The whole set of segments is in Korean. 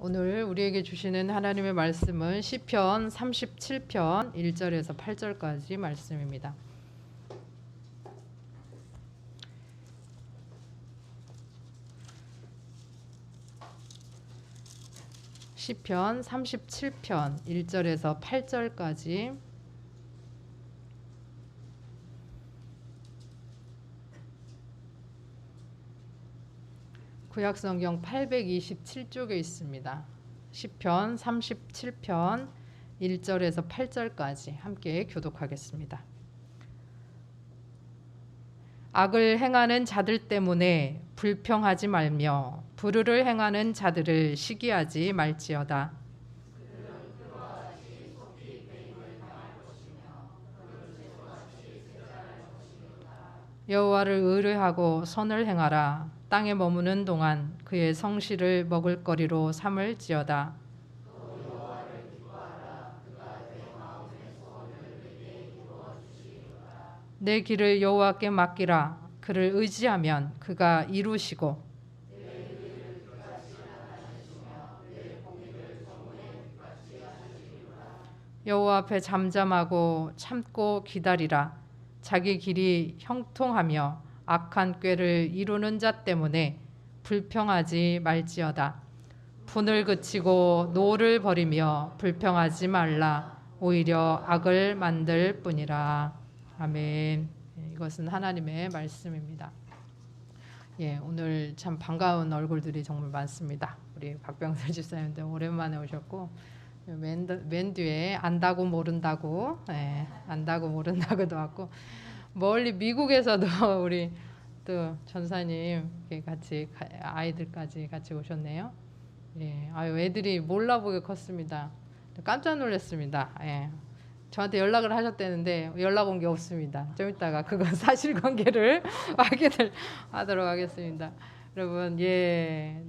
오늘 우리에게 주시는 하나님의 말씀은 시편 37편 1절에서 8절까지 말씀입니다. 시편 37편 1절에서 8절까지 구약성경 827쪽에 있습니다. 시편 37편 1절에서 8절까지 함께 교독하겠습니다. 악을 행하는 자들 때문에 불평하지 말며 불의를 행하는 자들을 시기하지 말지어다. 여호와를 의뢰하고 선을 행하라. 땅에 머무는 동안 그의 성실을 먹을거리로 삼을지어다. 내 길을 여호와께 맡기라. 그를 의지하면 그가 이루시고 여호와 앞에 잠잠하고 참고 기다리라. 자기 길이 형통하며 악한 꾀를 이루는 자 때문에 불평하지 말지어다. 분을 그치고 노를 버리며 불평하지 말라. 오히려 악을 만들 뿐이라. 아멘. 이것은 하나님의 말씀입니다. 오늘 참 반가운 얼굴들이 정말 많습니다. 우리 박병설 집사님도 오랜만에 오셨고 맨 뒤에 안다고 모른다고 안다고 모른다고도 왔고 멀리 미국에서도 우리 또 전사님 같이 아이들까지 같이 오셨네요. 애들이 몰라보게 컸습니다. 깜짝 놀랐습니다. 저한테 연락을 하셨다는데 연락 온 게 없습니다. 좀 이따가 그건 사실관계를 확인을 하도록 하겠습니다. 여러분,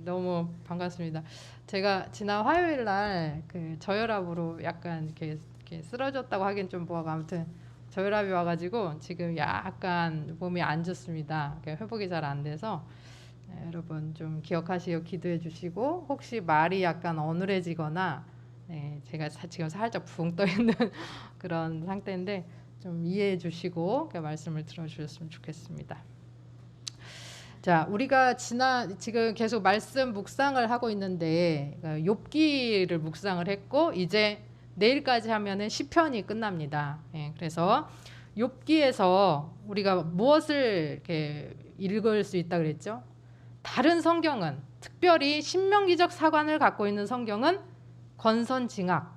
너무 반갑습니다. 제가 지난 화요일 날 저혈압으로 약간 이렇게 쓰러졌다고 하긴 좀 뭐하고 아무튼 저혈압이 와가지고 지금 약간 몸이 안 좋습니다. 회복이 잘 안 돼서 여러분 좀 기억하시고 기도해 주시고 혹시 말이 약간 어눌해지거나 제가 지금 살짝 붕 떠 있는 그런 상태인데 좀 이해해 주시고 말씀을 들어주셨으면 좋겠습니다. 자, 우리가 지금 계속 말씀 묵상을 하고 있는데 욥기를 묵상을 했고 이제 내일까지 하면은 시편이 끝납니다. 그래서 욥기에서 우리가 무엇을 이렇게 읽을 수 있다 그랬죠? 다른 성경은 특별히 신명기적 사관을 갖고 있는 성경은 권선징악,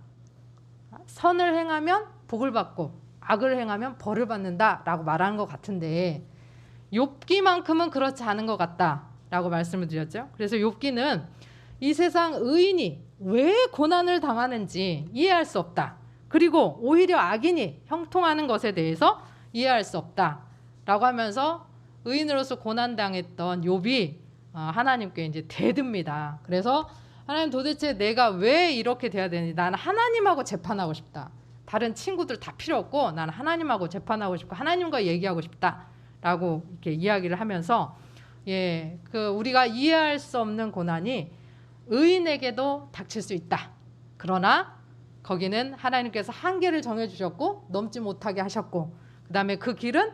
선을 행하면 복을 받고 악을 행하면 벌을 받는다라고 말하는 것 같은데 욥기만큼은 그렇지 않은 것 같다라고 말씀을 드렸죠. 그래서 욥기는 이 세상 의인이 왜 고난을 당하는지 이해할 수 없다. 그리고 오히려 악인이 형통하는 것에 대해서 이해할 수 없다라고 하면서 의인으로서 고난당했던 욥이 하나님께 이제 대듭니다. 그래서 하나님 도대체 내가 왜 이렇게 돼야 되는지 나는 하나님하고 재판하고 싶다. 다른 친구들 다 필요 없고 나는 하나님하고 재판하고 싶고 하나님과 얘기하고 싶다라고 이렇게 이야기를 하면서 우리가 이해할 수 없는 고난이 의인에게도 닥칠 수 있다. 그러나 거기는 하나님께서 한계를 정해주셨고 넘지 못하게 하셨고 그 다음에 그 길은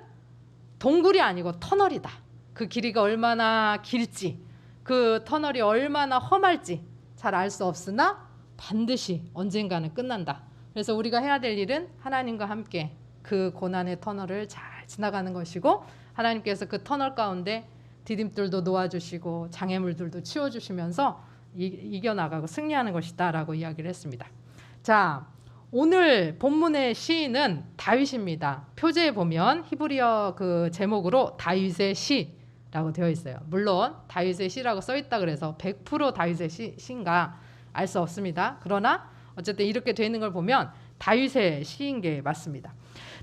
동굴이 아니고 터널이다. 그 길이가 얼마나 길지 그 터널이 얼마나 험할지 잘 알 수 없으나 반드시 언젠가는 끝난다. 그래서 우리가 해야 될 일은 하나님과 함께 그 고난의 터널을 잘 지나가는 것이고 하나님께서 그 터널 가운데 디딤돌도 놓아주시고 장애물들도 치워주시면서 이겨나가고 승리하는 것이다 라고 이야기를 했습니다. 자, 오늘 본문의 시인은 다윗입니다. 표제에 보면 히브리어 그 제목으로 다윗의 시라고 되어 있어요. 물론 다윗의 시라고 써있다 그래서 100% 다윗의 시인가 알 수 없습니다. 그러나 어쨌든 이렇게 되어 있는 걸 보면 다윗의 시인 게 맞습니다.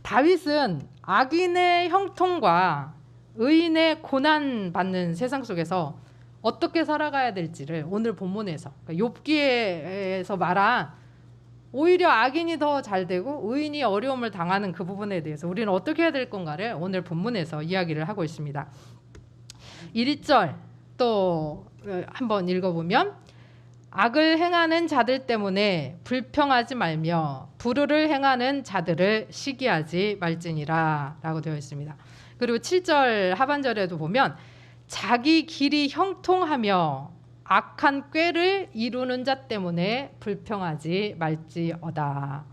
다윗은 악인의 형통과 의인의 고난받는 세상 속에서 어떻게 살아가야 될지를 오늘 본문에서 욥기에서 말한 오히려 악인이 더 잘 되고 의인이 어려움을 당하는 그 부분에 대해서 우리는 어떻게 해야 될 건가를 오늘 본문에서 이야기를 하고 있습니다. 1절 또 한번 읽어보면 악을 행하는 자들 때문에 불평하지 말며 불의를 행하는 자들을 시기하지 말지니라 라고 되어 있습니다. 그리고 7절 하반절에도 보면 자기 길이 형통하며 악한 꾀를 이루는 자 때문에 불평하지 말지어다.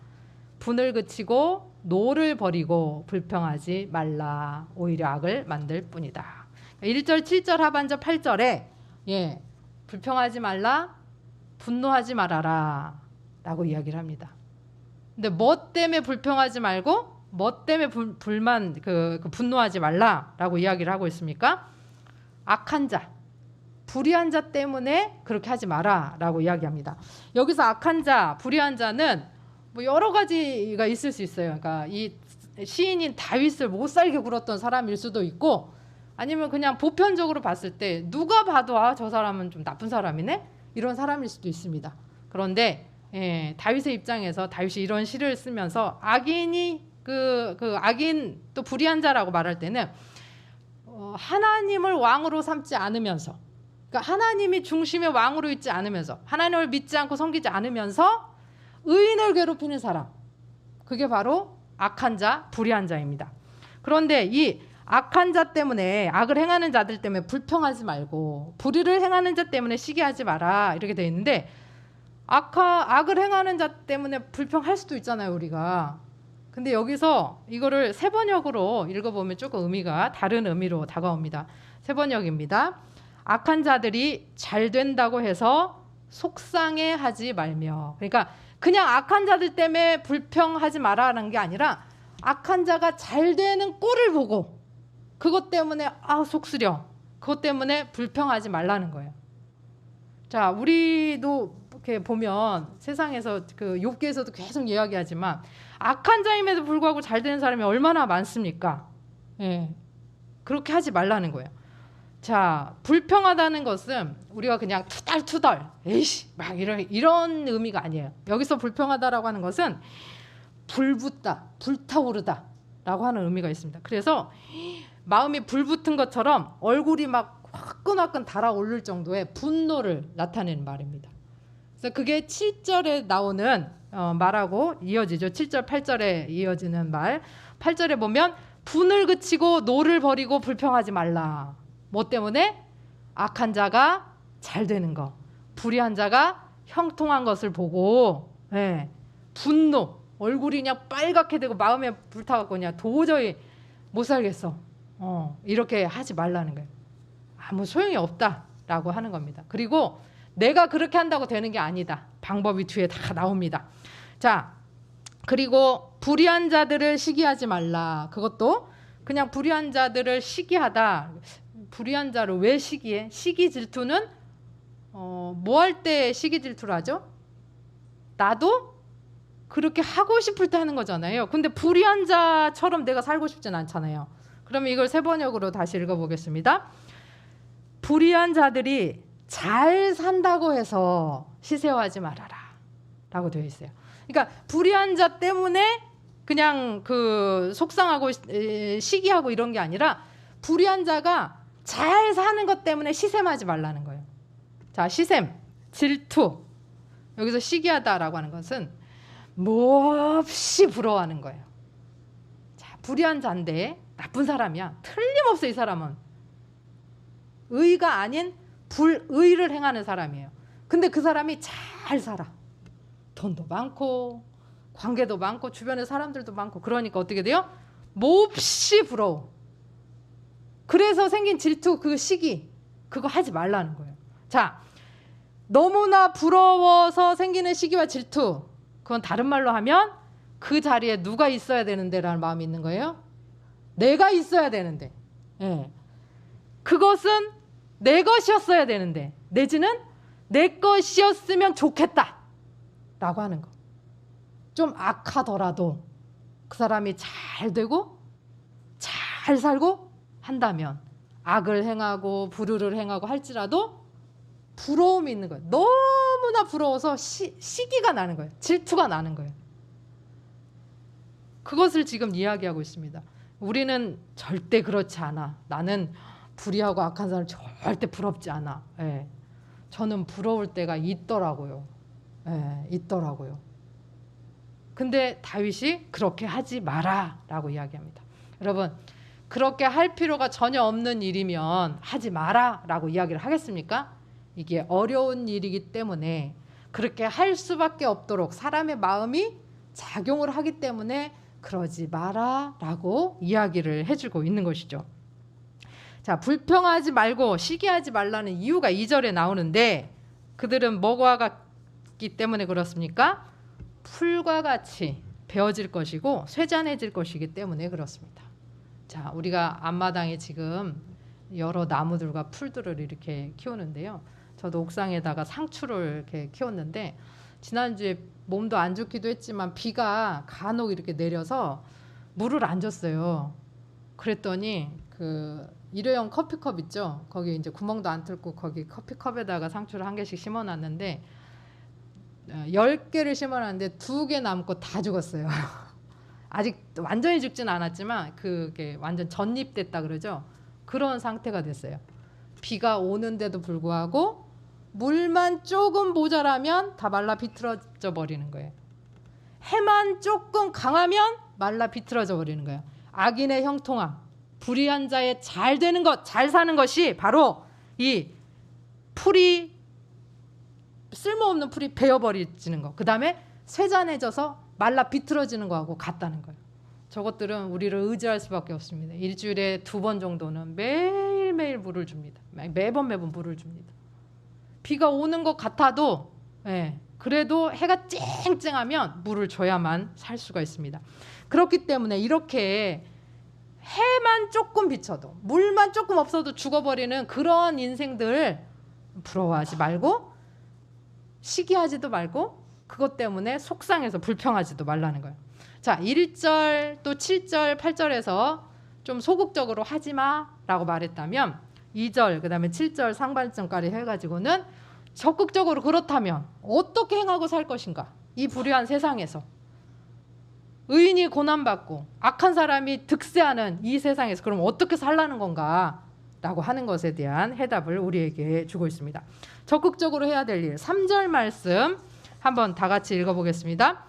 분을 그치고 노를 버리고 불평하지 말라. 오히려 악을 만들 뿐이다. 1절, 7절, 하반절, 8절에 불평하지 말라, 분노하지 말아라 라고 이야기를 합니다. 근데 뭐 때문에 불평하지 말고 뭐 때문에 불만 분노하지 말라라고 이야기를 하고 있습니까? 악한 자, 불의한 자 때문에 그렇게 하지 마라라고 이야기합니다. 여기서 악한 자, 불의한 자는 뭐 여러 가지가 있을 수 있어요. 그러니까 이 시인인 다윗을 못 살게 굴었던 사람일 수도 있고, 아니면 그냥 보편적으로 봤을 때 누가 봐도 저 사람은 좀 나쁜 사람이네, 이런 사람일 수도 있습니다. 그런데 다윗의 입장에서 다윗이 이런 시를 쓰면서 악인이 악인 또 불의한 자라고 말할 때는 하나님을 왕으로 삼지 않으면서, 그러니까 하나님이 중심의 왕으로 있지 않으면서, 하나님을 믿지 않고 섬기지 않으면서 의인을 괴롭히는 사람, 그게 바로 악한 자, 불의한 자입니다. 그런데 이 악한 자 때문에, 악을 행하는 자들 때문에 불평하지 말고 불의를 행하는 자 때문에 시기하지 마라 이렇게 되어 있는데, 악을 행하는 자 때문에 불평할 수도 있잖아요, 우리가. 근데 여기서 이거를 세번역으로 읽어보면 조금 의미가 다른 의미로 다가옵니다. 세번역입니다. 악한 자들이 잘 된다고 해서 속상해하지 말며, 그러니까 그냥 악한 자들 때문에 불평하지 마라는 게 아니라 악한 자가 잘 되는 꼴을 보고 그것 때문에 속 쓰려, 그것 때문에 불평하지 말라는 거예요. 자, 우리도 이렇게 보면 세상에서 욥기에서도 계속 이야기하지만 악한 자임에도 불구하고 잘 되는 사람이 얼마나 많습니까? 그렇게 하지 말라는 거예요. 자, 불평하다는 것은 우리가 그냥 투덜투덜 에이씨 막 이런 의미가 아니에요. 여기서 불평하다라고 하는 것은 불붙다, 불타오르다 라고 하는 의미가 있습니다. 그래서 마음이 불붙은 것처럼 얼굴이 막 화끈화끈 달아오를 정도의 분노를 나타내는 말입니다. 그래서 그게 7절에 나오는 말하고 이어지죠. 7절, 8절에 이어지는 말. 8절에 보면 분을 그치고 노를 버리고 불평하지 말라. 뭐 때문에? 악한 자가 잘 되는 거, 불의한 자가 형통한 것을 보고 분노, 얼굴이 그냥 빨갛게 되고 마음에 불타갖고 그냥 도저히 못 살겠어, 이렇게 하지 말라는 거예요. 아무 소용이 없다라고 하는 겁니다. 그리고 내가 그렇게 한다고 되는 게 아니다. 방법이 뒤에 다 나옵니다. 자, 그리고 불의한 자들을 시기하지 말라. 그것도 그냥 불의한 자들을 시기하다. 불의한 자를 왜 시기해? 시기 질투는 뭐 할 때 시기 질투를 하죠? 나도 그렇게 하고 싶을 때 하는 거잖아요. 근데 불의한 자처럼 내가 살고 싶진 않잖아요. 그러면 이걸 세번역으로 다시 읽어보겠습니다. 불의한 자들이 잘 산다고 해서 시세워하지 말아라 라고 되어 있어요. 그러니까 불의한 자 때문에 그냥 속상하고 시기하고 이런 게 아니라 불의한 자가 잘 사는 것 때문에 시샘하지 말라는 거예요. 자, 시샘, 질투. 여기서 시기하다라고 하는 것은 몹시 부러워하는 거예요. 자, 불의한 자인데 나쁜 사람이야. 틀림없어 이 사람은. 의가 아닌 불의를 행하는 사람이에요. 근데 그 사람이 잘 살아. 돈도 많고 관계도 많고 주변에 사람들도 많고, 그러니까 어떻게 돼요? 몹시 부러워. 그래서 생긴 질투, 그 시기, 그거 하지 말라는 거예요. 자, 너무나 부러워서 생기는 시기와 질투, 그건 다른 말로 하면 그 자리에 누가 있어야 되는데 라는 마음이 있는 거예요. 내가 있어야 되는데, 그것은 내 것이었어야 되는데, 내지는 내 것이었으면 좋겠다 라고 하는 거. 좀 악하더라도 그 사람이 잘 되고 잘 살고 한다면, 악을 행하고 불의를 행하고 할지라도 부러움이 있는 거예요. 너무나 부러워서 시기가 나는 거예요. 질투가 나는 거예요. 그것을 지금 이야기하고 있습니다. 우리는 절대 그렇지 않아. 나는 불의하고 악한 사람 절대 부럽지 않아. 저는 부러울 때가 있더라고요. 있더라고요. 근데 다윗이 그렇게 하지 마라 라고 이야기합니다. 여러분, 그렇게 할 필요가 전혀 없는 일이면 하지 마라 라고 이야기를 하겠습니까? 이게 어려운 일이기 때문에 그렇게 할 수밖에 없도록 사람의 마음이 작용을 하기 때문에 그러지 마라 라고 이야기를 해주고 있는 것이죠. 자, 불평하지 말고 시기하지 말라는 이유가 2절에 나오는데 그들은 뭐가 같기 때문에 그렇습니까? 풀과 같이 베어질 것이고 쇠잔해질 것이기 때문에 그렇습니다. 자, 우리가 앞마당에 지금 여러 나무들과 풀들을 이렇게 키우는데요. 저도 옥상에다가 상추를 이렇게 키웠는데 지난주에 몸도 안 좋기도 했지만 비가 간혹 이렇게 내려서 물을 안 줬어요. 그랬더니 그 일회용 커피컵 있죠? 거기 이제 구멍도 안 뚫고 거기 커피컵에다가 상추를 한 개씩 심어놨는데 10개를 심어놨는데 2개 남고 다 죽었어요. 아직 완전히 죽진 않았지만 그게 완전 전립됐다 그러죠. 그런 상태가 됐어요. 비가 오는데도 불구하고 물만 조금 모자라면 다 말라 비틀어져 버리는 거예요. 해만 조금 강하면 말라 비틀어져 버리는 거예요. 악인의 형통함, 불의한 자의 잘 되는 것, 잘 사는 것이 바로 이 풀이, 쓸모없는 풀이 베어버리지는 거, 그 다음에 쇠잔해져서 말라 비틀어지는 거하고 같다는 거예요. 저것들은 우리를 의지할 수밖에 없습니다. 일주일에 2번 정도는 매일매일 물을 줍니다. 매번 물을 줍니다. 비가 오는 것 같아도 그래도 해가 쨍쨍하면 물을 줘야만 살 수가 있습니다. 그렇기 때문에 이렇게 해만 조금 비쳐도 물만 조금 없어도 죽어버리는 그런 인생들 부러워하지 말고 시기하지도 말고 그것 때문에 속상해서 불평하지도 말라는 거예요. 자, 1절 또 7절 8절에서 좀 소극적으로 하지마 라고 말했다면 2절 그 다음에 7절 상반절까지 해가지고는 적극적으로 그렇다면 어떻게 행하고 살 것인가. 이 불의한 세상에서 의인이 고난받고 악한 사람이 득세하는 이 세상에서 그럼 어떻게 살라는 건가 라고 하는 것에 대한 해답을 우리에게 주고 있습니다. 적극적으로 해야 될 일 3절 말씀 한번 다 같이 읽어보겠습니다.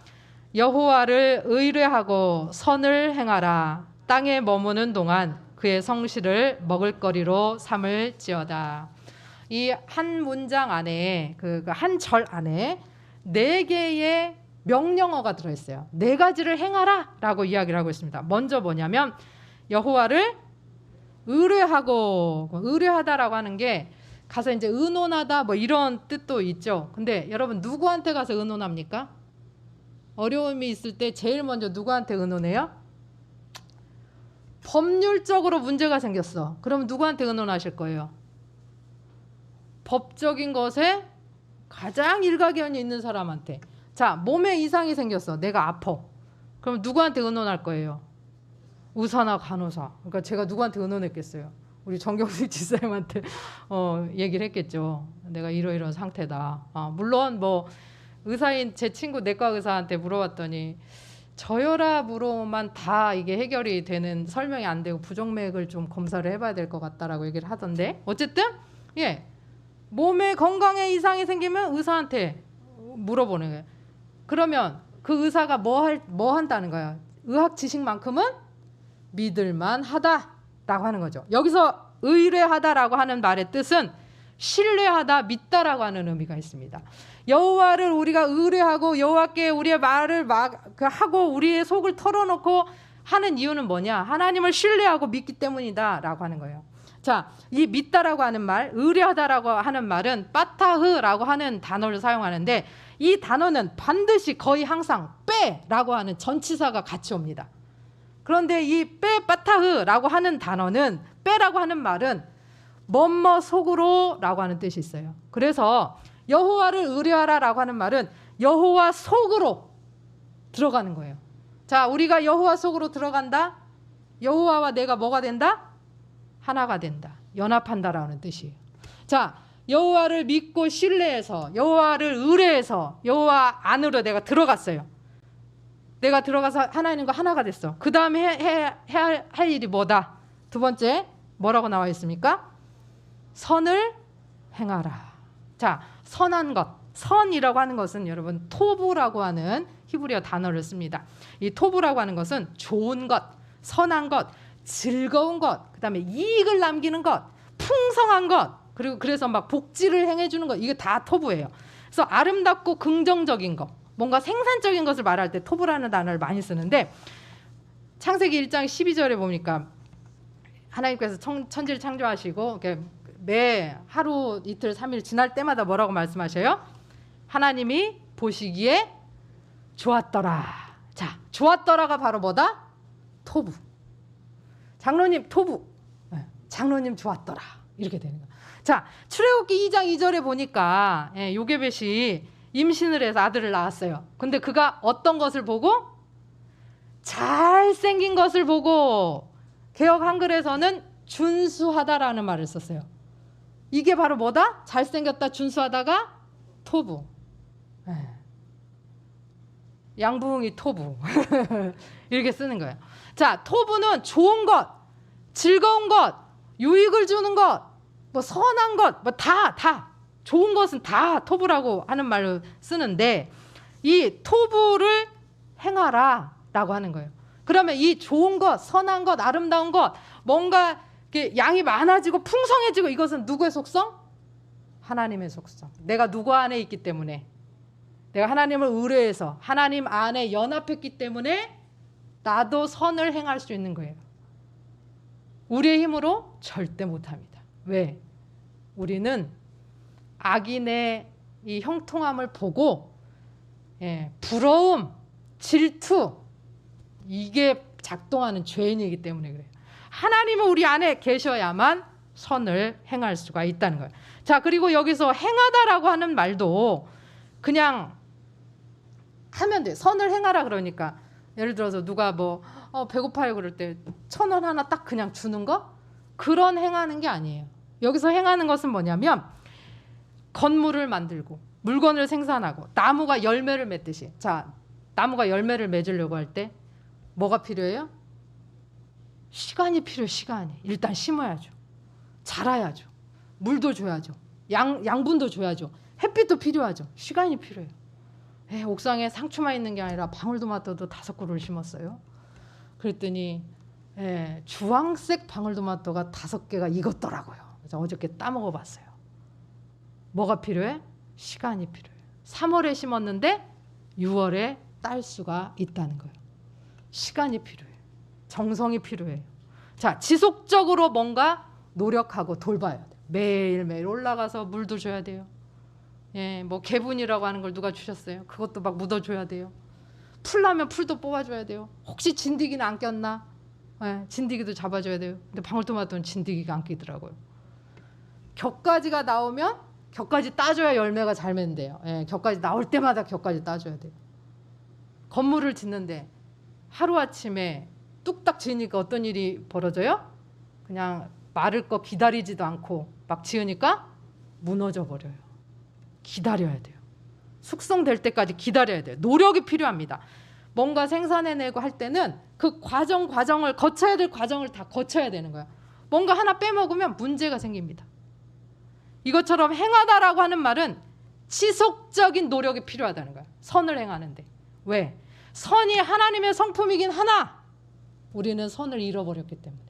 여호와를 의뢰하고 선을 행하라. 땅에 머무는 동안 그의 성실을 먹을거리로 삼을지어다. 이 한 문장 안에 그 한 절 안에 4개의 명령어가 들어있어요. 4가지를 행하라 라고 이야기를 하고 있습니다. 먼저 뭐냐면 여호와를 의뢰하고, 의뢰하다라고 하는 게 가서 이제 의논하다 뭐 이런 뜻도 있죠. 근데 여러분 누구한테 가서 의논합니까? 어려움이 있을 때 제일 먼저 누구한테 의논해요? 법률적으로 문제가 생겼어. 그럼 누구한테 의논하실 거예요? 법적인 것에 가장 일가견이 있는 사람한테. 자, 몸에 이상이 생겼어. 내가 아파. 그럼 누구한테 의논할 거예요? 의사나 간호사. 그러니까 제가 누구한테 의논했겠어요? 우리 정경수 지사님한테 얘기를 했겠죠. 내가 이러이러한 상태다. 물론 뭐 의사인 제 친구 내과 의사한테 물어봤더니 저혈압으로만 다 이게 해결이 되는 설명이 안 되고 부정맥을 좀 검사를 해봐야 될 것 같다라고 얘기를 하던데 어쨌든 몸에 건강에 이상이 생기면 의사한테 물어보는 거예요. 그러면 그 의사가 뭐 한다는 거야? 의학 지식만큼은 믿을만 하다라고 하는 거죠. 여기서 의뢰하다라고 하는 말의 뜻은 신뢰하다, 믿다라고 하는 의미가 있습니다. 여호와를 우리가 의뢰하고 여호와께 우리의 말을 하고 우리의 속을 털어놓고 하는 이유는 뭐냐? 하나님을 신뢰하고 믿기 때문이다라고 하는 거예요. 자, 이 믿다라고 하는 말, 의뢰하다라고 하는 말은 빠타흐라고 하는 단어를 사용하는데 이 단어는 반드시 거의 항상 빼라고 하는 전치사가 같이 옵니다. 그런데 이 빼 빠타흐라고 하는 단어는 빼라고 하는 말은 뭐뭐 속으로라고 하는 뜻이 있어요. 그래서 여호와를 의뢰하라라고 하는 말은 여호와 속으로 들어가는 거예요. 자, 우리가 여호와 속으로 들어간다. 여호와와 내가 뭐가 된다? 하나가 된다. 연합한다라는 뜻이에요. 자, 여호와를 믿고 신뢰해서 여호와를 의뢰해서 여호와 안으로 내가 들어갔어요. 내가 들어가서 하나님과 하나가 됐어. 그 다음에 해야 할 일이 뭐다? 2번째 뭐라고 나와 있습니까? 선을 행하라. 자, 선한 것. 선이라고 하는 것은 여러분 토부라고 하는 히브리어 단어를 씁니다. 이 토부라고 하는 것은 좋은 것, 선한 것, 즐거운 것, 그다음에 이익을 남기는 것, 풍성한 것, 그리고 그래서 막 복지를 행해주는 것, 이게 다 토부예요. 그래서 아름답고 긍정적인 것, 뭔가 생산적인 것을 말할 때 토부라는 단어를 많이 쓰는데 창세기 1장 12절에 보니까 하나님께서 천지를 창조하시고 매 하루 이틀 3일 지날 때마다 뭐라고 말씀하셔요? 하나님이 보시기에 좋았더라. 자, 좋았더라가 바로 뭐다? 토부. 장로님 토부. 장로님 좋았더라. 이렇게 되는 거야. 자, 출애굽기 2장 2절에 보니까 요게벳이 임신을 해서 아들을 낳았어요. 근데 그가 어떤 것을 보고? 잘생긴 것을 보고 개역 한글에서는 준수하다라는 말을 썼어요. 이게 바로 뭐다? 잘생겼다, 준수하다가 토부. 양부흥이 토부. 이렇게 쓰는 거예요. 자, 토부는 좋은 것, 즐거운 것, 유익을 주는 것, 뭐 선한 것, 뭐 다 좋은 것은 다 토부라고 하는 말로 쓰는데 이 토부를 행하라 라고 하는 거예요. 그러면 이 좋은 것, 선한 것, 아름다운 것, 뭔가 이렇게 양이 많아지고 풍성해지고 이것은 누구의 속성? 하나님의 속성. 내가 누구 안에 있기 때문에, 내가 하나님을 의뢰해서 하나님 안에 연합했기 때문에 나도 선을 행할 수 있는 거예요. 우리의 힘으로 절대 못합니다. 왜? 우리는 악인의 이 형통함을 보고 부러움, 질투, 이게 작동하는 죄인이기 때문에 그래요. 하나님은 우리 안에 계셔야만 선을 행할 수가 있다는 거예요. 자, 그리고 여기서 행하다라고 하는 말도 그냥 하면 돼. 선을 행하라 그러니까 예를 들어서 누가 뭐 배고파요 그럴 때 1,000원 하나 딱 그냥 주는 거? 그런 행하는 게 아니에요. 여기서 행하는 것은 뭐냐면 건물을 만들고 물건을 생산하고 나무가 열매를 맺듯이. 자, 나무가 열매를 맺으려고 할 때 뭐가 필요해요? 시간이 필요해요. 시간이. 일단 심어야죠. 자라야죠. 물도 줘야죠. 양분도 줘야죠. 햇빛도 필요하죠. 시간이 필요해요. 옥상에 상추만 있는 게 아니라 방울토마토도 5그루를 심었어요. 그랬더니 주황색 방울토마토가 5개가 익었더라고요. 그래서 어저께 따먹어 봤어요. 뭐가 필요해? 시간이 필요해요. 3월에 심었는데 6월에 딸 수가 있다는 거예요. 시간이 필요해요. 정성이 필요해요. 자, 지속적으로 뭔가 노력하고 돌봐야 돼요. 매일매일 올라가서 물도 줘야 돼요. 뭐 개분이라고 하는 걸 누가 주셨어요? 그것도 막 묻어줘야 돼요. 풀 나면 풀도 뽑아줘야 돼요. 혹시 진드기는 안 꼈나? 진드기도 잡아줘야 돼요. 근데 방울토마토는 진드기가 안 끼더라고요. 격가지가 나오면 격가지 따줘야 열매가 잘 맺는데요. 격가지 나올 때마다 격가지 따줘야 돼요. 건물을 짓는데 하루아침에 뚝딱 지으니까 어떤 일이 벌어져요? 그냥 마를 거 기다리지도 않고 막 지으니까 무너져 버려요. 기다려야 돼요. 숙성될 때까지 기다려야 돼요. 노력이 필요합니다. 뭔가 생산해내고 할 때는 그 과정을 거쳐야 될 과정을 다 거쳐야 되는 거예요. 뭔가 하나 빼먹으면 문제가 생깁니다. 이것처럼 행하다라고 하는 말은 지속적인 노력이 필요하다는 거예요. 선을 행하는데. 왜? 선이 하나님의 성품이긴 하나 우리는 선을 잃어버렸기 때문에.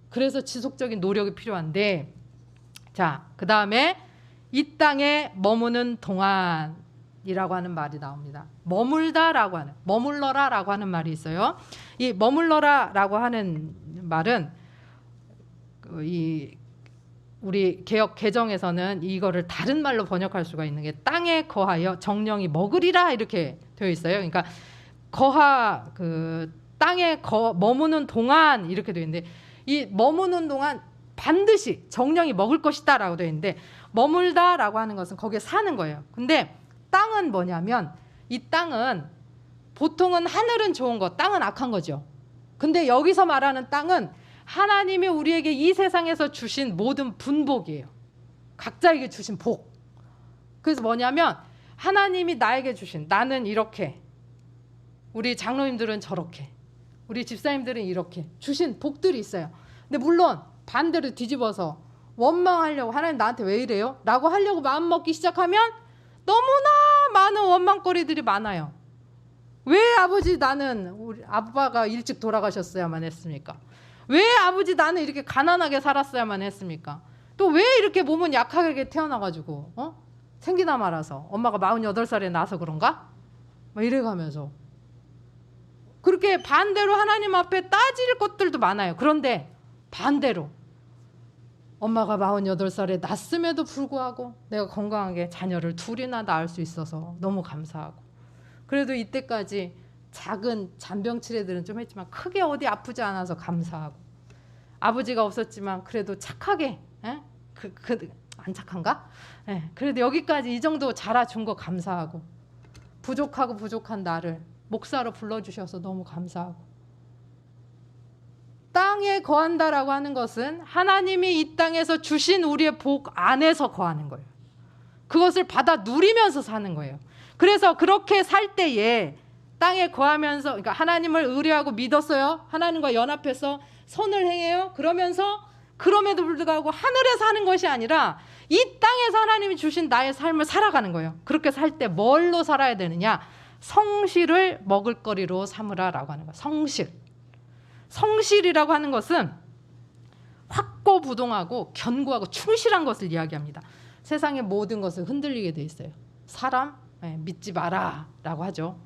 그래서 지속적인 노력이 필요한데, 자, 그 다음에 이 땅에 머무는 동안이라고 하는 말이 나옵니다. 머물다라고 하는, 머물러라라고 하는 말이 있어요. 이 머물러라라고 하는 말은 이 우리 개역 개정에서는 이거를 다른 말로 번역할 수가 있는 게 땅에 거하여 정령이 먹으리라 이렇게 되어 있어요. 그러니까 땅에 머무는 동안 이렇게 되어 있는데, 이 머무는 동안 반드시 정령이 먹을 것이다라고 되어 있는데, 머물다라고 하는 것은 거기에 사는 거예요. 근데 땅은 뭐냐면, 이 땅은 보통은 하늘은 좋은 거, 땅은 악한 거죠. 근데 여기서 말하는 땅은 하나님이 우리에게 이 세상에서 주신 모든 분복이에요. 각자에게 주신 복. 그래서 뭐냐면 하나님이 나에게 주신, 나는 이렇게, 우리 장로님들은 저렇게, 우리 집사님들은 이렇게 주신 복들이 있어요. 근데 물론 반대로 뒤집어서 원망하려고, 하나님 나한테 왜 이래요? 라고 하려고 마음먹기 시작하면 너무나 많은 원망거리들이 많아요. 왜 아버지 나는, 우리 아빠가 일찍 돌아가셨어야만 했습니까? 왜 아버지 나는 이렇게 가난하게 살았어야만 했습니까? 또 왜 이렇게 몸은 약하게 태어나가지고 생기나 말아서 엄마가 48살에 나서 그런가? 막 이래가면서 그렇게 반대로 하나님 앞에 따질 것들도 많아요. 그런데 반대로 엄마가 48살에 낳았음에도 불구하고 내가 건강하게 자녀를 둘이나 낳을 수 있어서 너무 감사하고, 그래도 이때까지 작은 잔병치레들은 좀 했지만 크게 어디 아프지 않아서 감사하고, 아버지가 없었지만 그래도 착하게 안 착한가? 그래도 여기까지 이 정도 자라준 거 감사하고, 부족하고 부족한 나를 목사로 불러주셔서 너무 감사하고. 땅에 거한다라고 하는 것은 하나님이 이 땅에서 주신 우리의 복 안에서 거하는 거예요. 그것을 받아 누리면서 사는 거예요. 그래서 그렇게 살 때에 땅에 거하면서, 그러니까 하나님을 의뢰하고 믿었어요. 하나님과 연합해서 선을 행해요. 그럼에도 불구하고 하늘에 사는 것이 아니라 이 땅에서 하나님이 주신 나의 삶을 살아가는 거예요. 그렇게 살 때 뭘로 살아야 되느냐? 성실을 먹을거리로 삼으라라고 하는 거예요. 성실이라고 하는 것은 확고부동하고 견고하고 충실한 것을 이야기합니다. 세상의 모든 것을 흔들리게 돼 있어요. 사람 믿지 마라 라고 하죠.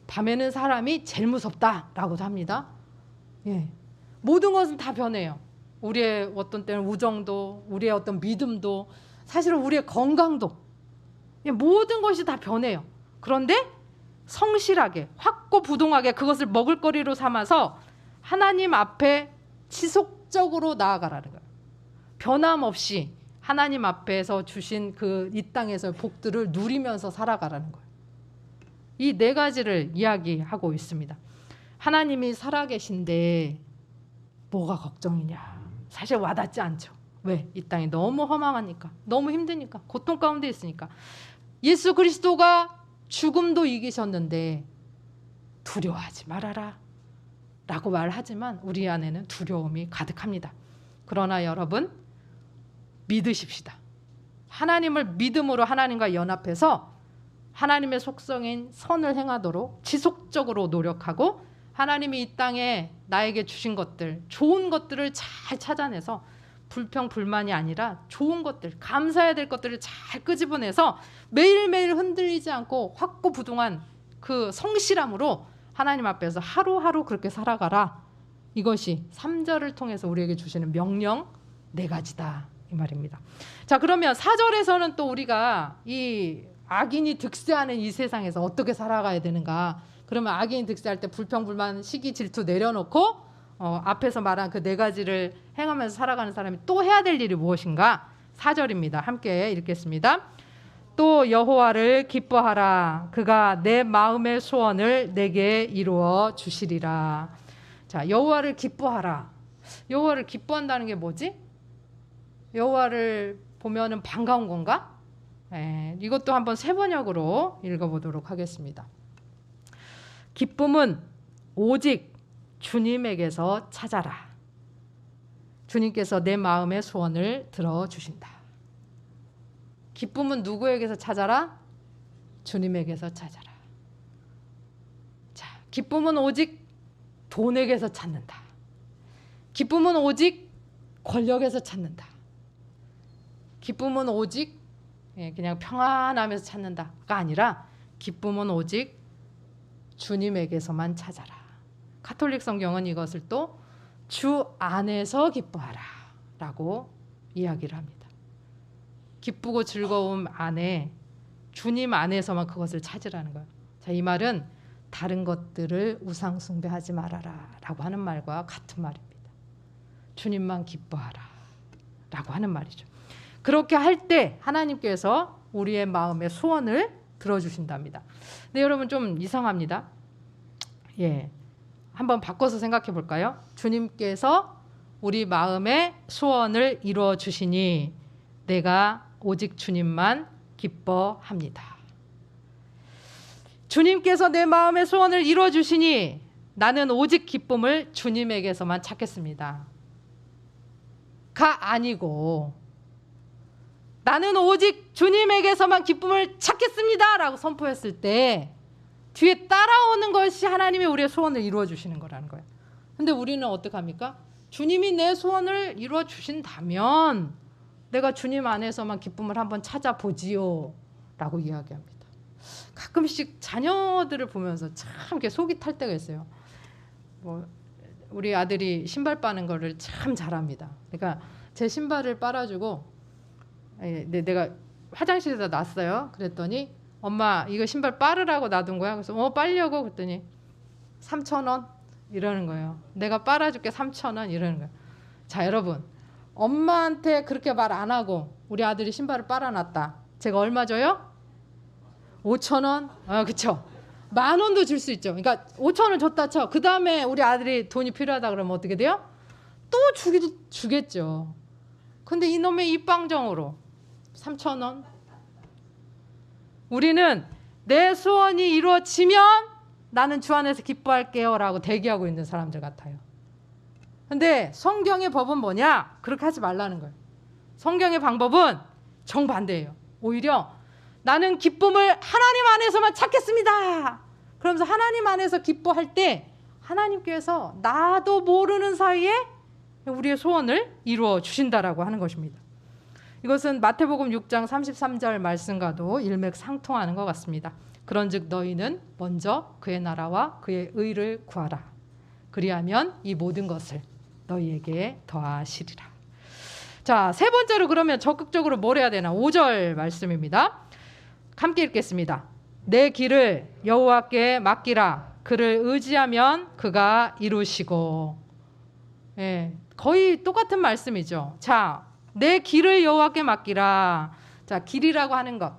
밤에는 사람이 제일 무섭다라고도 합니다. 모든 것은 다 변해요. 우리의 어떤 때는 우정도, 우리의 어떤 믿음도, 사실은 우리의 건강도, 모든 것이 다 변해요. 그런데 성실하게 확고부동하게 그것을 먹을거리로 삼아서 하나님 앞에 지속적으로 나아가라는 거예요. 변함없이 하나님 앞에서 주신 이 땅에서의 복들을 누리면서 살아가라는 거예요. 이 네 가지를 이야기하고 있습니다. 하나님이 살아계신데 뭐가 걱정이냐? 사실 와닿지 않죠. 왜? 이 땅이 너무 험악하니까, 너무 힘드니까, 고통 가운데 있으니까. 예수 그리스도가 죽음도 이기셨는데 두려워하지 말아라 라고 말하지만 우리 안에는 두려움이 가득합니다. 그러나 여러분, 믿으십시다. 하나님을 믿음으로 하나님과 연합해서 하나님의 속성인 선을 행하도록 지속적으로 노력하고, 하나님이 이 땅에 나에게 주신 것들, 좋은 것들을 잘 찾아내서 불평불만이 아니라 좋은 것들, 감사해야 될 것들을 잘 끄집어내서 매일매일 흔들리지 않고 확고부동한 그 성실함으로 하나님 앞에서 하루하루 그렇게 살아가라. 이것이 3절을 통해서 우리에게 주시는 명령 4가지다 이 말입니다. 자, 그러면 4절에서는 또 우리가 이 악인이 득세하는 이 세상에서 어떻게 살아가야 되는가? 그러면 악인이 득세할 때 불평불만, 시기, 질투 내려놓고 앞에서 말한 그 4가지를 행하면서 살아가는 사람이 또 해야 될 일이 무엇인가? 4절입니다. 함께 읽겠습니다. 또 여호와를 기뻐하라. 그가 내 마음의 소원을 내게 이루어 주시리라. 자, 여호와를 기뻐하라. 여호와를 기뻐한다는 게 뭐지? 여호와를 보면은 반가운 건가? 이것도 한번 세번역으로 읽어보도록 하겠습니다. 기쁨은 오직 주님에게서 찾아라. 주님께서 내 마음의 소원을 들어주신다. 기쁨은 누구에게서 찾아라? 주님에게서 찾아라. 자, 기쁨은 오직 돈에게서 찾는다. 기쁨은 오직 권력에서 찾는다. 기쁨은 오직 그냥 평안하면서 찾는다가 아니라 기쁨은 오직 주님에게서만 찾아라. 가톨릭 성경은 이것을 또 주 안에서 기뻐하라 라고 이야기를 합니다. 기쁘고 즐거움 안에, 주님 안에서만 그것을 찾으라는 거예요. 자, 이 말은 다른 것들을 우상 숭배하지 말아라 라고 하는 말과 같은 말입니다. 주님만 기뻐하라 라고 하는 말이죠. 그렇게 할 때 하나님께서 우리의 마음의 소원을 들어주신답니다. 근데 여러분 좀 이상합니다. 한번 바꿔서 생각해 볼까요? 주님께서 우리 마음의 소원을 이루어 주시니 내가 오직 주님만 기뻐합니다. 주님께서 내 마음의 소원을 이루어 주시니 나는 오직 기쁨을 주님에게서만 찾겠습니다. 아니고 나는 오직 주님에게서만 기쁨을 찾겠습니다 라고 선포했을 때 뒤에 따라오는 것이 하나님이 우리의 소원을 이루어 주시는 거라는 거예요. 근데 우리는 어떡합니까? 주님이 내 소원을 이루어 주신다면 내가 주님 안에서만 기쁨을 한번 찾아보지요 라고 이야기합니다. 가끔씩 자녀들을 보면서 참 이렇게 속이 탈 때가 있어요. 뭐 우리 아들이 신발 빠는 거를 참 잘합니다. 그러니까 제 신발을 빨아주고 내가 화장실에다 놨어요. 그랬더니 엄마 이거 신발 빨으라고 놔둔 거야. 그래서 빨려고 그랬더니 3,000원 이러는 거예요. 내가 빨아줄게 3,000원 이러는 거예요. 자 여러분, 엄마한테 그렇게 말 안 하고 우리 아들이 신발을 빨아놨다. 제가 얼마 줘요? 5,000원? 그쵸. 10,000원도 줄 수 있죠. 그러니까 5,000원 줬다 쳐. 그 다음에 우리 아들이 돈이 필요하다 그러면 어떻게 돼요? 또 주겠죠. 근데 이놈의 입방정으로 3,000원? 우리는 내 소원이 이루어지면 나는 주 안에서 기뻐할게요 라고 대기하고 있는 사람들 같아요. 근데 성경의 법은 뭐냐? 그렇게 하지 말라는 거예요. 성경의 방법은 정반대예요. 오히려 나는 기쁨을 하나님 안에서만 찾겠습니다. 그러면서 하나님 안에서 기뻐할 때 하나님께서 나도 모르는 사이에 우리의 소원을 이루어 주신다라고 하는 것입니다. 이것은 마태복음 6장 33절 말씀과도 일맥상통하는 것 같습니다. 그런즉 너희는 먼저 그의 나라와 그의 의를 구하라. 그리하면 이 모든 것을 너희에게 더하시리라. 자, 세 번째로 그러면 적극적으로 뭘 해야 되나? 5절 말씀입니다. 함께 읽겠습니다. 내 길을 여호와께 맡기라. 그를 의지하면 그가 이루시고. 거의 똑같은 말씀이죠. 자, 내 길을 여호와께 맡기라. 자, 길이라고 하는 것.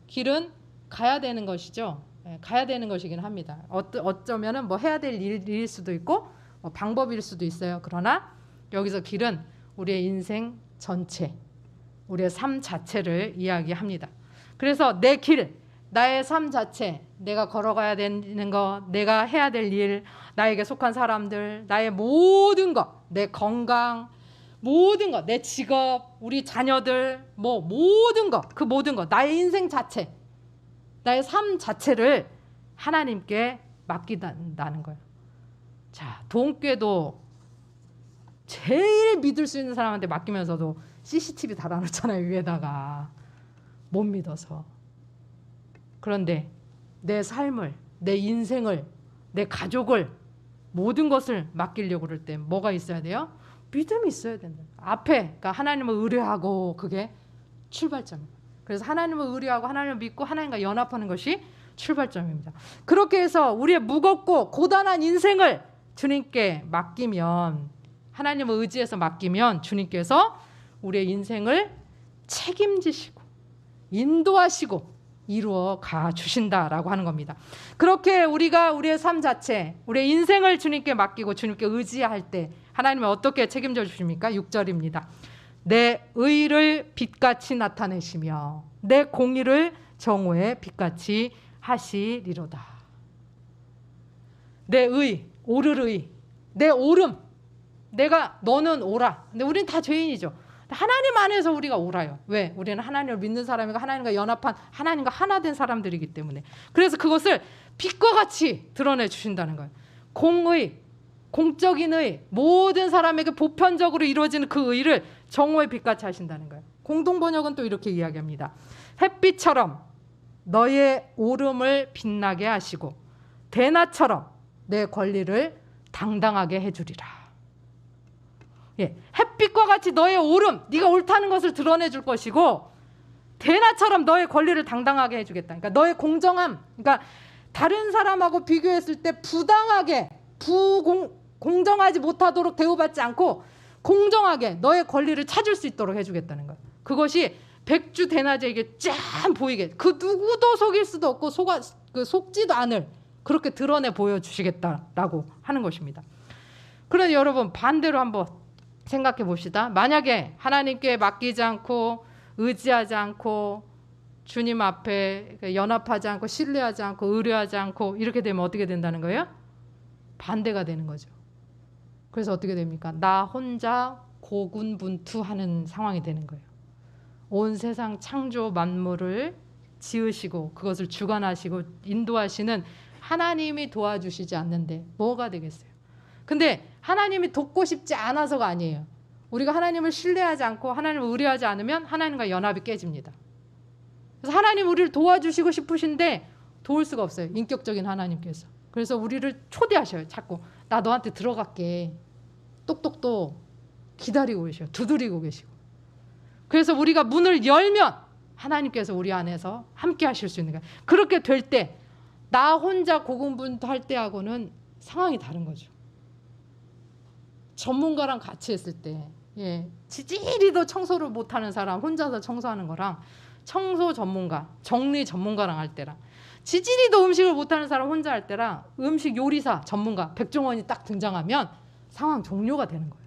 길은 가야 되는 것이죠. 가야 되는 것이긴 합니다. 어쩌면은 뭐 해야 될 일일 수도 있고 방법일 수도 있어요. 그러나 여기서 길은 우리의 인생 전체, 우리의 삶 자체를 이야기합니다. 그래서 내 길, 나의 삶 자체, 내가 걸어가야 되는 것, 내가 해야 될 일, 나에게 속한 사람들, 나의 모든 것, 내 건강, 모든 것, 내 직업, 우리 자녀들, 모든 것, 그 모든 것, 나의 인생 자체, 나의 삶 자체를 하나님께 맡긴다는 거예요. 자, 돈꾀도 제일 믿을 수 있는 사람한테 맡기면서도 CCTV 달아놓잖아요, 위에다가. 못 믿어서. 그런데 내 삶을, 내 인생을, 내 가족을, 모든 것을 맡기려고 그럴 때 뭐가 있어야 돼요? 믿음이 있어야 된다. 앞에, 그러니까 하나님을 의뢰하고, 그게 출발점입니다. 그래서 하나님을 의뢰하고 하나님을 믿고 하나님과 연합하는 것이 출발점입니다. 그렇게 해서 우리의 무겁고 고단한 인생을 주님께 맡기면, 하나님을 의지해서 맡기면 주님께서 우리의 인생을 책임지시고 인도하시고 이루어 가 주신다라고 하는 겁니다. 그렇게 우리가 우리의 삶 자체, 우리의 인생을 주님께 맡기고 주님께 의지할 때 하나님은 어떻게 책임져 주십니까? 6절입니다. 내 의를 빛같이 나타내시며 내 공의를 정오의 빛같이 하시리로다. 내 의, 옳을 의, 내 옳음, 너는 옳아. 근데 우리는 다 죄인이죠. 하나님 안에서 우리가 옳아요. 왜? 우리는 하나님을 믿는 사람이고 하나님과 연합한, 하나님과 하나 된 사람들이기 때문에. 그래서 그것을 빛과 같이 드러내 주신다는 거예요. 공의, 공적인 의, 모든 사람에게 보편적으로 이루어지는 그 의를 정오의 빛같이 하신다는 거예요. 공동번역은 또 이렇게 이야기합니다. 햇빛처럼 너의 옳음을 빛나게 하시고 대낮처럼 내 권리를 당당하게 해주리라. 햇빛과 같이 너의 옳음, 네가 옳다는 것을 드러내 줄 것이고 대낮처럼 너의 권리를 당당하게 해주겠다. 그러니까 너의 공정함, 그러니까 다른 사람하고 비교했을 때 부당하게, 공정하지 못하도록 대우받지 않고 공정하게 너의 권리를 찾을 수 있도록 해주겠다는 거예요. 그것이 백주 대낮에게 짠 보이게, 그 누구도 속일 수도 없고 속지도 않을, 그렇게 드러내 보여주시겠다라고 하는 것입니다. 그런데 여러분, 반대로 한번 생각해 봅시다. 만약에 하나님께 맡기지 않고 의지하지 않고 주님 앞에 연합하지 않고 신뢰하지 않고 의뢰하지 않고 이렇게 되면 어떻게 된다는 거예요? 반대가 되는 거죠. 그래서 어떻게 됩니까? 나 혼자 고군분투하는 상황이 되는 거예요. 온 세상 창조 만물을 지으시고 그것을 주관하시고 인도하시는 하나님이 도와주시지 않는데 뭐가 되겠어요? 근데 하나님이 돕고 싶지 않아서가 아니에요. 우리가 하나님을 신뢰하지 않고 하나님을 의뢰하지 않으면 하나님과 연합이 깨집니다. 그래서 하나님 우리를 도와주시고 싶으신데 도울 수가 없어요. 인격적인 하나님께서. 그래서 우리를 초대하셔요. 자꾸 나 너한테 들어갈게. 똑똑똑 기다리고 계셔요. 두드리고 계시고. 그래서 우리가 문을 열면 하나님께서 우리 안에서 함께 하실 수 있는 거예요. 그렇게 될 때 나 혼자 고군분투할 때하고는 상황이 다른 거죠. 전문가랑 같이 했을 때 지지리도 청소를 못하는 사람 혼자서 청소하는 거랑 청소 전문가, 정리 전문가랑 할 때랑 지지리도 음식을 못하는 사람 혼자 할 때랑 음식 요리사 전문가 백종원이 딱 등장하면 상황 종료가 되는 거예요.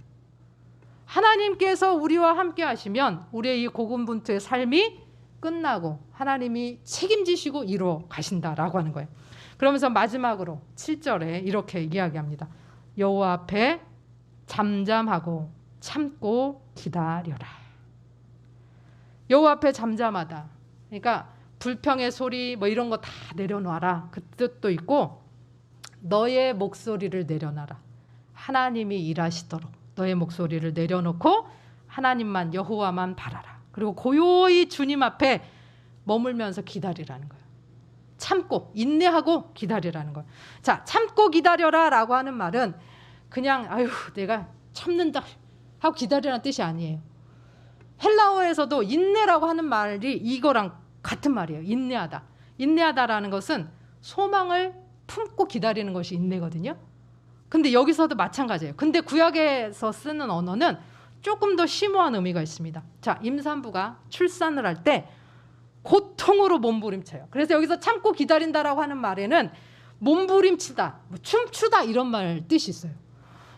하나님께서 우리와 함께 하시면 우리의 이 고군분투의 삶이 끝나고 하나님이 책임지시고 이루어 가신다라고 하는 거예요. 그러면서 마지막으로 7절에 이렇게 이야기합니다. 여호와 앞에 잠잠하고 참고 기다려라. 여호와 앞에 잠잠하다. 그러니까 불평의 소리 뭐 이런 거 다 내려놔라. 그 뜻도 있고 너의 목소리를 내려놔라. 하나님이 일하시도록 너의 목소리를 내려놓고 하나님만 여호와만 바라라. 그리고 고요히 주님 앞에 머물면서 기다리라는 거예요. 참고 인내하고 기다리라는 거예요. 자, 참고 기다려라라고 하는 말은 그냥 아유 내가 참는다 하고 기다리라는 뜻이 아니에요. 헬라어에서도 인내라고 하는 말이 이거랑 같은 말이에요. 인내하다. 인내하다라는 것은 소망을 품고 기다리는 것이 인내거든요. 근데 여기서도 마찬가지예요. 근데 구약에서 쓰는 언어는 조금 더 심오한 의미가 있습니다. 자, 임산부가 출산을 할 때 고통으로 몸부림쳐요. 그래서 여기서 참고 기다린다라고 하는 말에는 몸부림치다, 뭐 춤추다 이런 말 뜻이 있어요.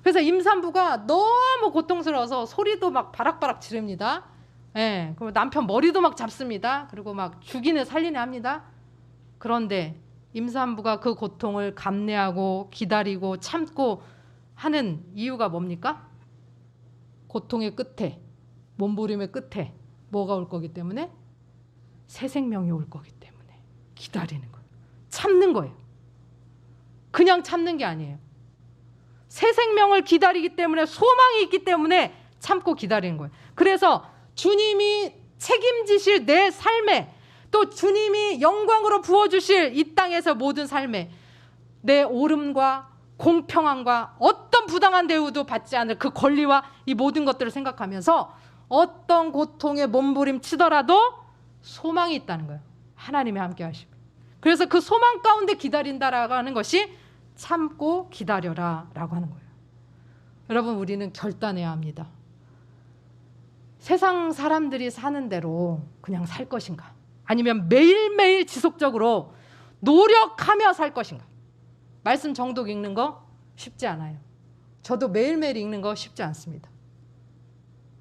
그래서 임산부가 너무 고통스러워서 소리도 막 바락바락 지릅니다. 그리고 남편 머리도 막 잡습니다. 그리고 막 죽이네 살리네 합니다. 그런데 임산부가 그 고통을 감내하고 기다리고 참고 하는 이유가 뭡니까? 고통의 끝에, 몸부림의 끝에 뭐가 올 거기 때문에? 새 생명이 올 거기 때문에 기다리는 거예요. 참는 거예요. 그냥 참는 게 아니에요. 새 생명을 기다리기 때문에 소망이 있기 때문에 참고 기다리는 거예요. 그래서 주님이 책임지실 내 삶에 또 주님이 영광으로 부어주실 이 땅에서 모든 삶에 내 옳음과 공평함과 어떤 부당한 대우도 받지 않을 그 권리와 이 모든 것들을 생각하면서 어떤 고통에 몸부림치더라도 소망이 있다는 거예요. 하나님이 함께 하시고. 그래서 그 소망 가운데 기다린다라고 하는 것이 참고 기다려라 라고 하는 거예요. 여러분 우리는 결단해야 합니다. 세상 사람들이 사는 대로 그냥 살 것인가? 아니면 매일매일 지속적으로 노력하며 살 것인가? 말씀 정독 읽는 거 쉽지 않아요. 저도 매일매일 읽는 거 쉽지 않습니다.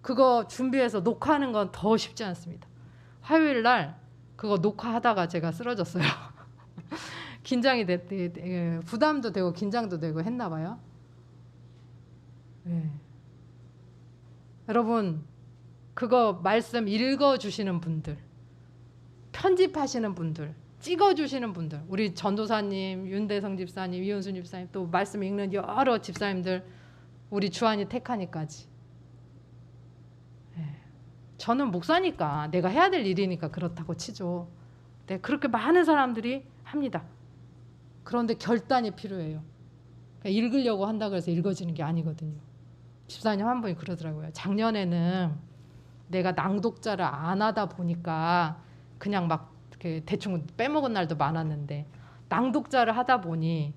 그거 준비해서 녹화하는 건 더 쉽지 않습니다. 화요일 날 그거 녹화하다가 제가 쓰러졌어요. 긴장이 부담도 되고 긴장도 되고 했나 봐요. 여러분 그거 말씀 읽어주시는 분들, 편집하시는 분들, 찍어주시는 분들, 우리 전도사님, 윤대성 집사님, 이윤순 집사님, 또 말씀 읽는 여러 집사님들, 우리 주한이 택하니까지. 저는 목사니까 내가 해야 될 일이니까 그렇다고 치죠. 네, 그렇게 많은 사람들이 합니다. 그런데 결단이 필요해요. 그러니까 읽으려고 한다고 해서 읽어지는 게 아니거든요. 집사님 한 분이 그러더라고요. 작년에는 내가 낭독자를 안 하다 보니까 그냥 막 이렇게 대충 빼먹은 날도 많았는데 낭독자를 하다 보니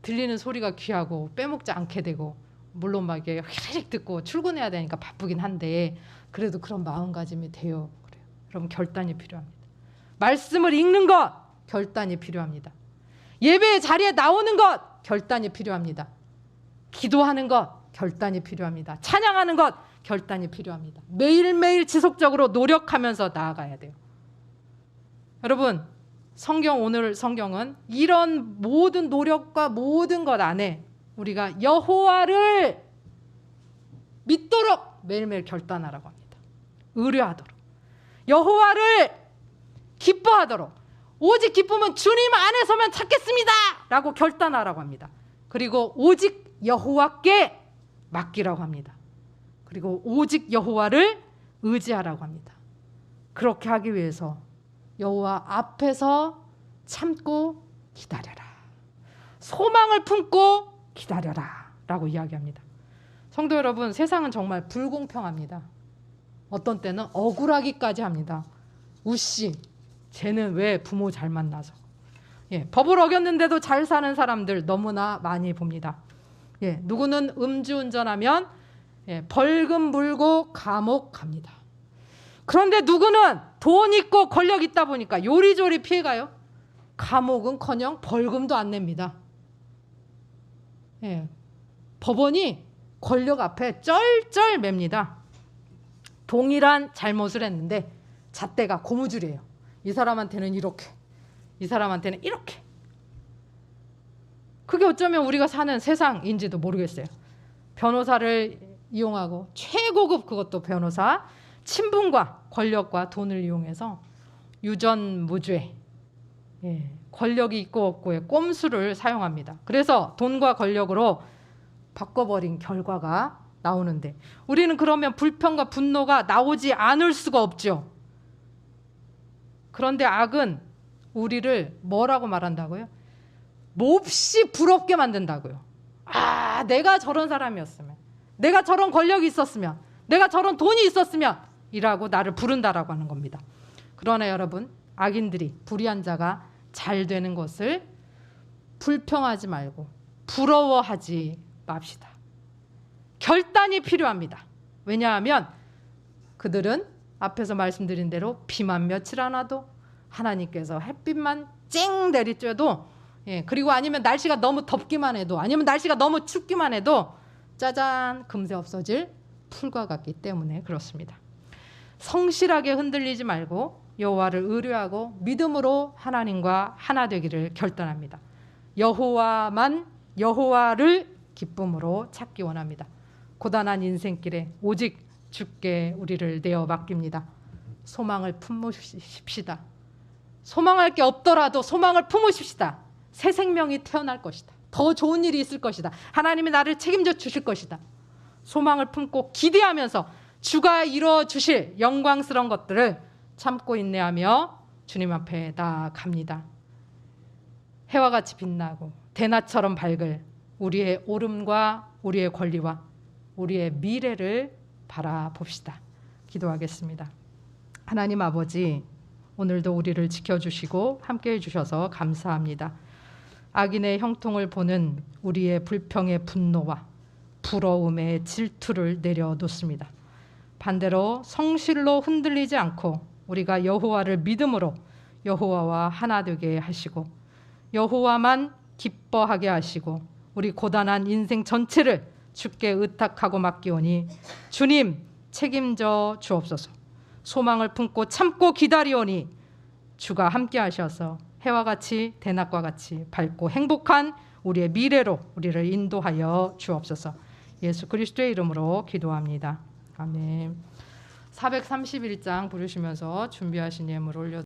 들리는 소리가 귀하고 빼먹지 않게 되고 물론 막 이게 휘리릭 듣고 출근해야 되니까 바쁘긴 한데 그래도 그런 마음가짐이 돼요. 그래요. 여러분 결단이 필요합니다. 말씀을 읽는 것 결단이 필요합니다. 예배의 자리에 나오는 것 결단이 필요합니다. 기도하는 것 결단이 필요합니다. 찬양하는 것 결단이 필요합니다. 매일매일 지속적으로 노력하면서 나아가야 돼요. 여러분 오늘 성경은 이런 모든 노력과 모든 것 안에 우리가 여호와를 믿도록 매일매일 결단하라고 합니다. 의뢰하도록, 여호와를 기뻐하도록, 오직 기쁨은 주님 안에서만 찾겠습니다 라고 결단하라고 합니다. 그리고 오직 여호와께 맡기라고 합니다. 그리고 오직 여호와를 의지하라고 합니다. 그렇게 하기 위해서 여호와 앞에서 참고 기다려라, 소망을 품고 기다려라 라고 이야기합니다. 성도 여러분, 세상은 정말 불공평합니다. 어떤 때는 억울하기까지 합니다. 우씨, 쟤는 왜 부모 잘 만나서, 법을 어겼는데도 잘 사는 사람들 너무나 많이 봅니다. 누구는 음주운전하면 벌금 물고 감옥 갑니다. 그런데 누구는 돈 있고 권력 있다 보니까 요리조리 피해가요. 감옥은커녕 벌금도 안 냅니다. 법원이 권력 앞에 쩔쩔 맵니다. 동일한 잘못을 했는데 잣대가 고무줄이에요. 이 사람한테는 이렇게, 이 사람한테는 이렇게. 그게 어쩌면 우리가 사는 세상인지도 모르겠어요. 변호사를 이용하고, 최고급 그것도 변호사, 친분과 권력과 돈을 이용해서 유전무죄, 권력이 있고 없고의 꼼수를 사용합니다. 그래서 돈과 권력으로 바꿔버린 결과가 나오는데, 우리는 그러면 불평과 분노가 나오지 않을 수가 없죠. 그런데 악은 우리를 뭐라고 말한다고요? 몹시 부럽게 만든다고요. 아, 내가 저런 사람이었으면, 내가 저런 권력이 있었으면, 내가 저런 돈이 있었으면 이라고 나를 부른다라고 하는 겁니다. 그러나 여러분, 악인들이, 불의한 자가 잘 되는 것을 불평하지 말고 부러워하지 맙시다. 결단이 필요합니다. 왜냐하면 그들은 앞에서 말씀드린 대로 비만 며칠 안 와도, 하나님께서 햇빛만 쨍 내리쬐도, 그리고 아니면 날씨가 너무 덥기만 해도, 아니면 날씨가 너무 춥기만 해도 짜잔 금세 없어질 풀과 같기 때문에 그렇습니다. 성실하게 흔들리지 말고 여호와를 의뢰하고 믿음으로 하나님과 하나 되기를 결단합니다. 여호와를 기쁨으로 찾기 원합니다. 고단한 인생길에 오직 주께 우리를 내어 맡깁니다. 소망을 품으십시다. 소망할 게 없더라도 소망을 품으십시다. 새 생명이 태어날 것이다. 더 좋은 일이 있을 것이다. 하나님이 나를 책임져 주실 것이다. 소망을 품고 기대하면서 주가 이루어 주실 영광스러운 것들을 참고 인내하며 주님 앞에 나아갑니다. 해와 같이 빛나고 대낮처럼 밝을 우리의 오름과 우리의 권리와 우리의 미래를 바라봅시다. 기도하겠습니다. 하나님 아버지, 오늘도 우리를 지켜주시고 함께해 주셔서 감사합니다. 악인의 형통을 보는 우리의 불평의 분노와 부러움의 질투를 내려놓습니다. 반대로 성실로 흔들리지 않고 우리가 여호와를 믿음으로 여호와와 하나 되게 하시고 여호와만 기뻐하게 하시고 우리 고단한 인생 전체를 주께 의탁하고 맡기오니 주님 책임져 주옵소서. 소망을 품고 참고 기다리오니 주가 함께 하셔서 해와 같이 대낮과 같이 밝고 행복한 우리의 미래로 우리를 인도하여 주옵소서. 예수 그리스도의 이름으로 기도합니다. 아멘. 431장 부르시면서 준비하신 예물 올려